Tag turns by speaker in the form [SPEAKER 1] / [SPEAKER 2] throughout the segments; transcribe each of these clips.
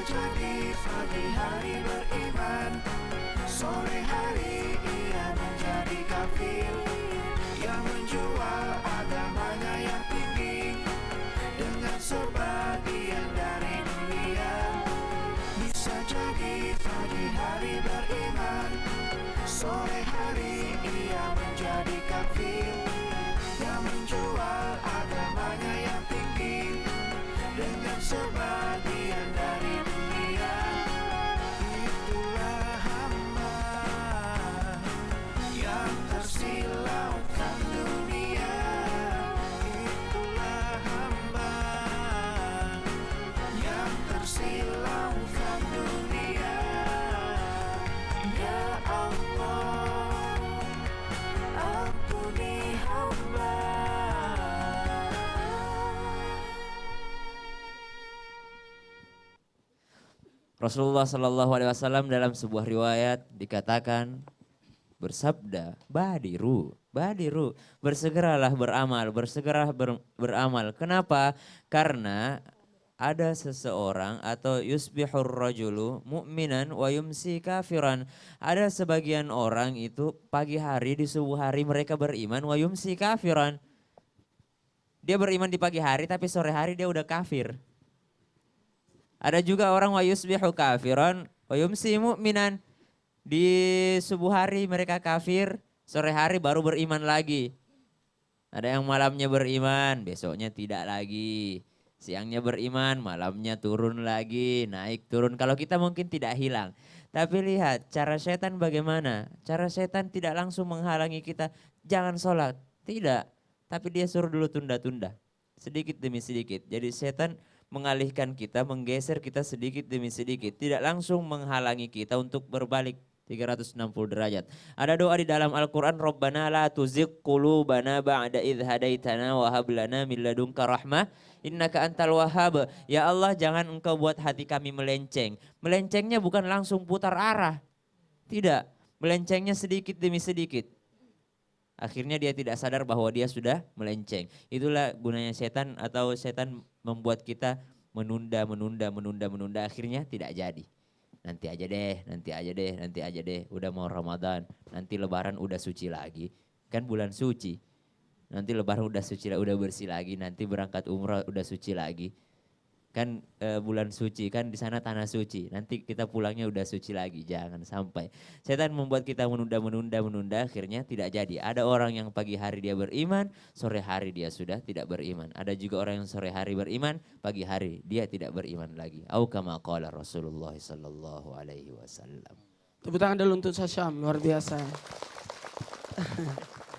[SPEAKER 1] jadi pagi hari beriman, sore hari ia menjadi kafir, yang menjual agamanya yang tinggi dengan sebagian dari dunia. Bisa jadi pagi hari beriman, sore hari ia menjadi kafir, yang menjual agamanya yang tinggi dengan sebagian dari dunia. Itulah hamba yang tersilaukan dunia. Itulah hamba yang tersilaukan dunia. Ya Allah, ampuni hamba.
[SPEAKER 2] Rasulullah Shallallahu Alaihi Wasallam dalam sebuah riwayat dikatakan bersabda, badiru, bersegeralah beramal, beramal. Kenapa? Karena ada seseorang atau yusbihur rajulu mu'minan wa yumsi kafiran. Ada sebagian orang itu pagi hari di subuh hari mereka beriman wa yumsi kafiran. Dia beriman di pagi hari tapi sore hari dia udah kafir. Ada juga orang wa yusbihu kafiran wa yumsi mu'minan. Di subuh hari mereka kafir, sore hari baru beriman lagi. Ada yang malamnya beriman, besoknya tidak lagi. Siangnya beriman, malamnya turun lagi, naik turun. Kalau kita mungkin tidak hilang. Tapi lihat cara setan bagaimana. Cara setan tidak langsung menghalangi kita, jangan sholat. Tidak, tapi dia suruh dulu tunda-tunda. Sedikit demi sedikit. Jadi setan mengalihkan kita, menggeser kita sedikit demi sedikit. Tidak langsung menghalangi kita untuk berbalik 360 derajat. Ada doa di dalam Al-Quran, Rabbana la tuzigh qulubana ba'da idh hadaitana wa hab lana min ladunka rahmah innaka antal wahhab. Ya Allah, jangan engkau buat hati kami melenceng. Melencengnya bukan langsung putar arah. Tidak, melencengnya sedikit demi sedikit. Akhirnya dia tidak sadar bahwa dia sudah melenceng. Itulah gunanya setan, atau setan membuat kita menunda. Akhirnya tidak jadi. Nanti aja deh. Udah mau Ramadan, nanti Lebaran udah suci lagi. Kan bulan suci. Nanti Lebaran udah suci, udah bersih lagi. Nanti berangkat umrah udah suci lagi. Kan bulan suci, kan di sana tanah suci. Nanti kita pulangnya udah suci lagi. Jangan sampai. Setan membuat kita menunda. Akhirnya tidak jadi. Ada orang yang pagi hari dia beriman, sore hari dia sudah tidak beriman. Ada juga orang yang sore hari beriman, pagi hari dia tidak beriman lagi. Au kama qala Rasulullah sallallahu alaihi wasallam.
[SPEAKER 3] Tepuk tangan dulu untuk Sasyam, luar biasa.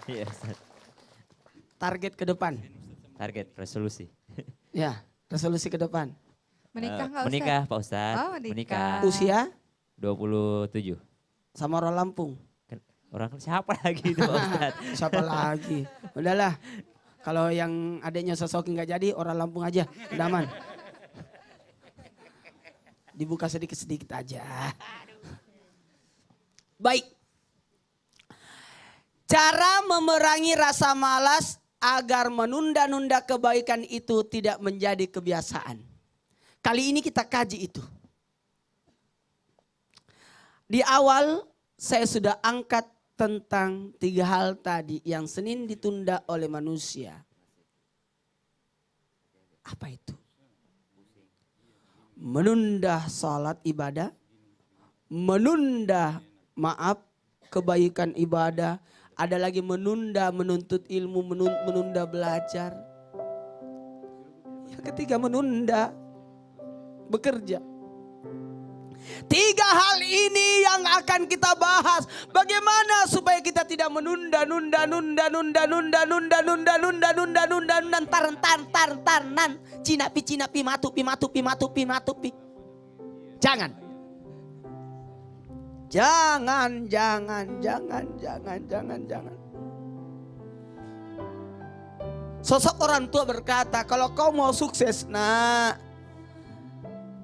[SPEAKER 2] Iya, Ustaz.
[SPEAKER 3] Target ke depan.
[SPEAKER 2] Target resolusi.
[SPEAKER 3] Ya, resolusi ke depan.
[SPEAKER 4] Menikah nggak Ustaz?
[SPEAKER 2] Menikah Pak Ustadz.
[SPEAKER 4] Oh, menikah.
[SPEAKER 3] Usia
[SPEAKER 2] 27.
[SPEAKER 3] sama orang Lampung.
[SPEAKER 2] Orang siapa lagi itu Pak Ustadz?
[SPEAKER 3] Siapa lagi? Udahlah. Kalau yang adiknya Sosoki nggak jadi, orang Lampung aja. Udah aman. Dibuka sedikit-sedikit aja. Baik. Cara memerangi rasa malas agar menunda-nunda kebaikan itu tidak menjadi kebiasaan. Kali ini kita kaji itu. Di awal saya sudah angkat tentang 3 hal tadi yang Senin ditunda oleh manusia. Apa itu? Menunda salat ibadah, menunda maaf kebaikan ibadah, ada lagi menunda menuntut ilmu, menunda belajar. Yang ketiga menunda bekerja. 3 hal ini yang akan kita bahas. Bagaimana supaya kita tidak menunda, cinapi, matupi. Jangan. Sosok orang tua berkata, kalau kau mau sukses nak,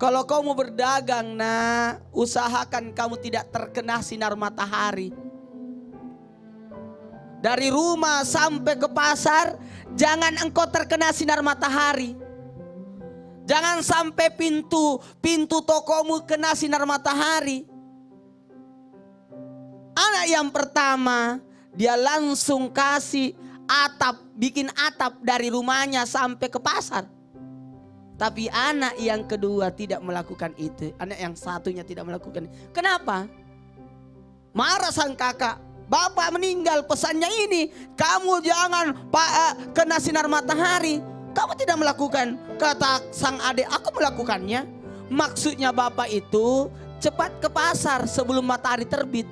[SPEAKER 3] kalau kau mau berdagang nak, usahakan kamu tidak terkena sinar matahari. Dari rumah sampai ke pasar, jangan engkau terkena sinar matahari. Jangan sampai pintu tokomu kena sinar matahari. Anak yang pertama dia langsung kasih bikin atap dari rumahnya sampai ke pasar. Tapi anak yang kedua tidak melakukan itu. Anak yang satunya tidak melakukan itu. Kenapa? Marah sang kakak. Bapak meninggal, pesannya ini. Kamu jangan kena sinar matahari. Kamu tidak melakukan. Kata sang adik, aku melakukannya. Maksudnya bapak itu cepat ke pasar sebelum matahari terbit.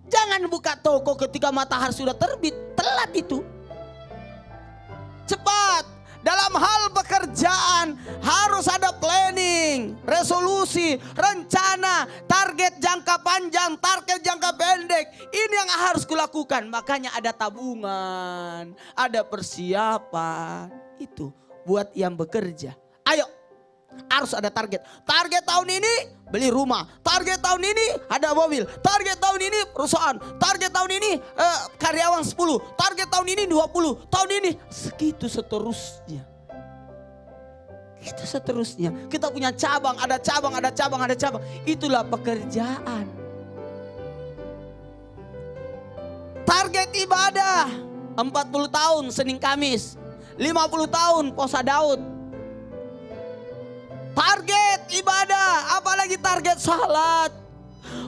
[SPEAKER 3] Jangan buka toko ketika matahari sudah terbit. Telat itu. Cepat. Dalam hal pekerjaan harus ada planning, resolusi, rencana, target jangka panjang, target jangka pendek. Ini yang harus kulakukan. Makanya ada tabungan, ada persiapan. Itu buat yang bekerja. Ayo, harus ada target. Target tahun ini beli rumah. Target tahun ini ada mobil. Target tahun ini perusahaan. Target tahun ini karyawan 10. Target tahun ini 20. Tahun ini segitu seterusnya. Itu seterusnya. Kita punya cabang, ada cabang, ada cabang, ada cabang. Itulah pekerjaan. Target ibadah 40 tahun Senin Kamis. 50 tahun Posa Daud. Target ibadah, apalagi target salat.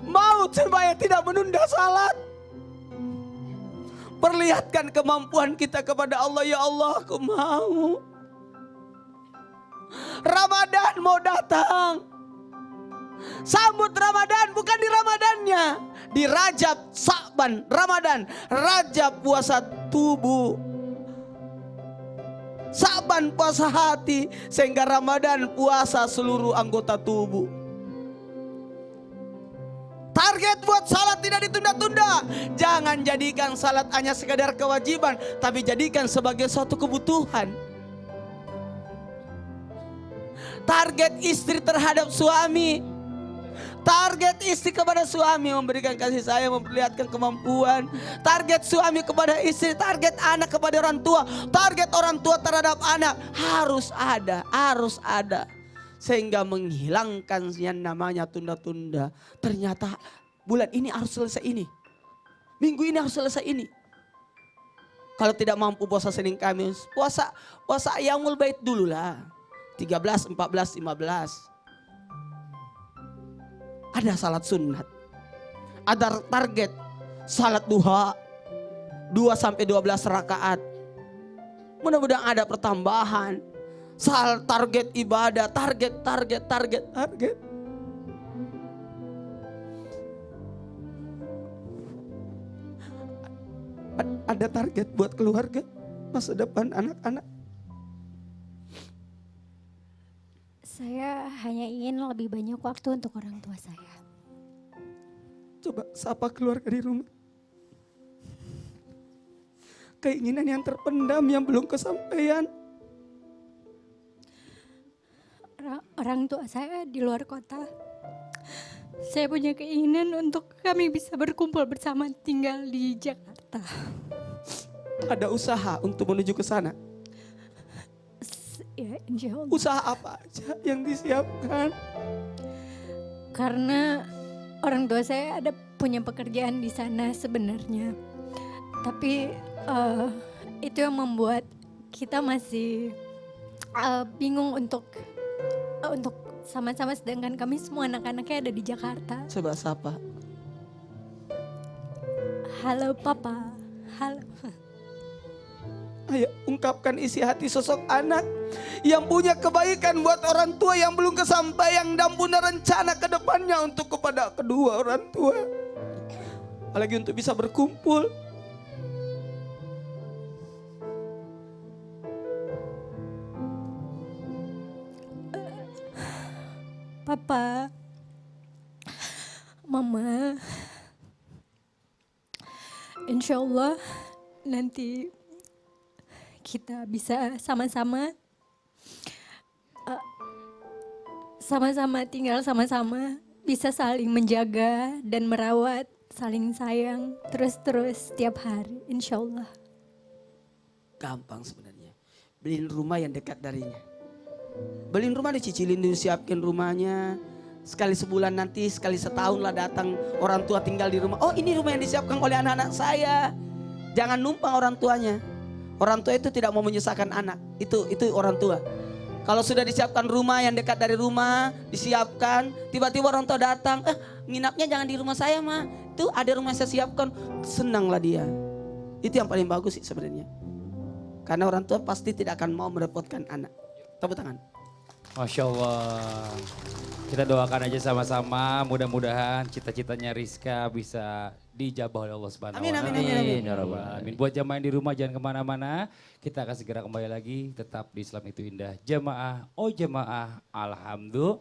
[SPEAKER 3] Mau supaya tidak menunda salat. Perlihatkan kemampuan kita kepada Allah. Ya Allah, aku mau. Ramadan mau datang. Sambut Ramadan bukan di Ramadannya. Di Rajab, Sa'ban, Ramadan. Rajab puasa tubuh. Sa'ban puasa hati, sehingga Ramadan puasa seluruh anggota tubuh. Target buat salat tidak ditunda-tunda. Jangan jadikan salat hanya sekadar kewajiban, tapi jadikan sebagai suatu kebutuhan. Target istri terhadap suami. Target istri kepada suami memberikan kasih sayang, memperlihatkan kemampuan. Target suami kepada istri, target anak kepada orang tua, target orang tua terhadap anak harus ada. Sehingga menghilangkan yang namanya tunda-tunda. Ternyata bulan ini harus selesai ini. Minggu ini harus selesai ini. Kalau tidak mampu puasa Senin Kamis, puasa Ayyamul Bait dulu lah. 13, 14, 15. Ada salat sunat. Ada target salat duha 2-12 rakaat. Mudah-mudahan ada pertambahan. Target ibadah, target. Ada target buat keluarga, masa depan anak-anak.
[SPEAKER 5] Saya hanya ingin lebih banyak waktu untuk orang tua saya.
[SPEAKER 3] Coba sapa keluarga di rumah. Keinginan yang terpendam yang belum kesampaian.
[SPEAKER 5] Orang tua saya di luar kota. Saya punya keinginan untuk kami bisa berkumpul bersama tinggal di Jakarta.
[SPEAKER 3] Ada usaha untuk menuju ke sana.
[SPEAKER 5] Ya, insya Allah.
[SPEAKER 3] Usaha apa aja yang disiapkan?
[SPEAKER 5] Karena orang tua saya ada punya pekerjaan di sana sebenarnya. Tapi itu yang membuat kita masih bingung untuk sama-sama, sedangkan kami semua anak-anaknya ada di Jakarta.
[SPEAKER 3] Coba sapa.
[SPEAKER 5] Halo Papa. Halo.
[SPEAKER 3] Ayo ungkapkan isi hati sosok anak yang punya kebaikan buat orang tua yang belum kesampaian dan punya rencana ke depannya untuk kepada kedua orang tua. Apalagi untuk bisa berkumpul.
[SPEAKER 5] Papa, Mama, insya Allah nanti kita bisa sama-sama tinggal sama-sama, bisa saling menjaga dan merawat, saling sayang terus-terus setiap hari, insya Allah.
[SPEAKER 3] Gampang sebenarnya. beliin rumah yang dekat darinya. Beliin rumah, dicicilin dulu, siapin rumahnya. Sekali sebulan nanti, sekali setahun lah datang orang tua tinggal di rumah. Oh, ini rumah yang disiapkan oleh anak-anak saya. Jangan numpang orang tuanya. Orang tua itu tidak mau menyusahkan anak. Itu orang tua. Kalau sudah disiapkan rumah yang dekat dari rumah, disiapkan, tiba-tiba orang tua datang, nginapnya jangan di rumah saya mah. Itu ada rumah saya siapkan, senanglah dia. Itu yang paling bagus sih sebenarnya. Karena orang tua pasti tidak akan mau merepotkan anak. Tepuk tangan.
[SPEAKER 6] Masya Allah. Kita doakan aja sama-sama, mudah-mudahan cita-citanya Rizka bisa dijabah oleh Allah Subhanahu
[SPEAKER 3] Amin,
[SPEAKER 6] wa
[SPEAKER 3] amin,
[SPEAKER 6] Ta'ala.
[SPEAKER 3] amin, amin.
[SPEAKER 2] Ya Rabbal
[SPEAKER 6] Amin. Buat jamaah yang di rumah jangan kemana-mana. Kita akan segera kembali lagi. Tetap di Islam itu indah. Jamaah, oh jamaah, alhamdulillah.